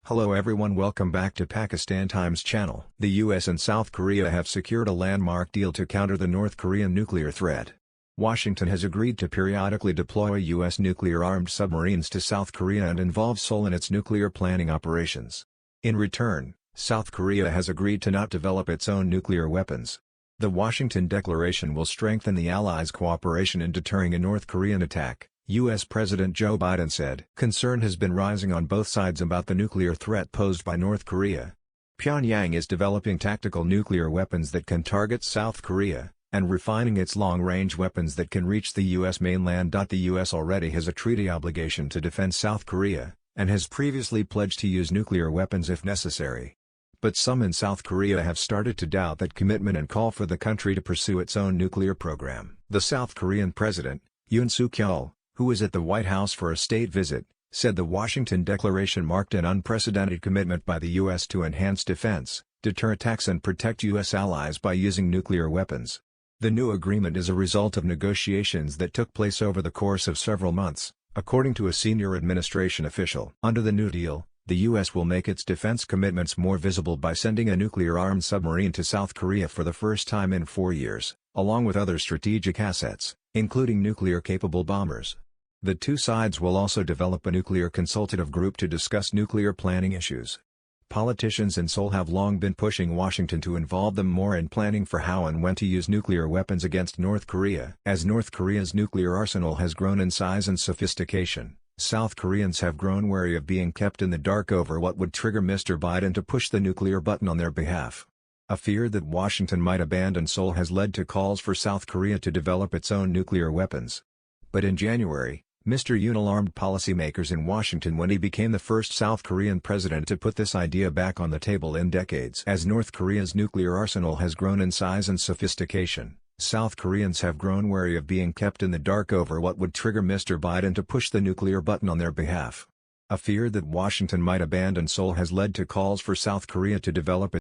Hello everyone, welcome back to Pakistan Times channel. The US and South Korea have secured a landmark deal to counter the North Korean nuclear threat. Washington has agreed to periodically deploy US nuclear-armed submarines to South Korea and involve Seoul in its nuclear planning operations. In return, South Korea has agreed to not develop its own nuclear weapons. The Washington Declaration will strengthen the Allies' cooperation in deterring a North Korean attack, U.S. President Joe Biden said. Concern has been rising on both sides about the nuclear threat posed by North Korea. Pyongyang is developing tactical nuclear weapons that can target South Korea, and refining its long-range weapons that can reach the U.S. mainland. The U.S. already has a treaty obligation to defend South Korea, and has previously pledged to use nuclear weapons if necessary. But some in South Korea have started to doubt that commitment and call for the country to pursue its own nuclear program. The South Korean president, Yoon Suk-yeol, who was at the White House for a state visit, said the Washington Declaration marked an unprecedented commitment by the U.S. to enhance defense, deter attacks and protect U.S. allies by using nuclear weapons. The new agreement is a result of negotiations that took place over the course of several months, according to a senior administration official. Under the new deal, the U.S. will make its defense commitments more visible by sending a nuclear-armed submarine to South Korea for the first time in 4 years, along with other strategic assets, including nuclear-capable bombers. The two sides will also develop a nuclear consultative group to discuss nuclear planning issues. Politicians in Seoul have long been pushing Washington to involve them more in planning for how and when to use nuclear weapons against North Korea. As North Korea's nuclear arsenal has grown in size and sophistication, South Koreans have grown wary of being kept in the dark over what would trigger Mr. Biden to push the nuclear button on their behalf. A fear that Washington might abandon Seoul has led to calls for South Korea to develop its own nuclear weapons. But in January, Mr. Yoon alarmed policymakers in Washington when he became the first South Korean president to put this idea back on the table in decades. As North Korea's nuclear arsenal has grown in size and sophistication, South Koreans have grown wary of being kept in the dark over what would trigger Mr. Biden to push the nuclear button on their behalf. A fear that Washington might abandon Seoul has led to calls for South Korea to develop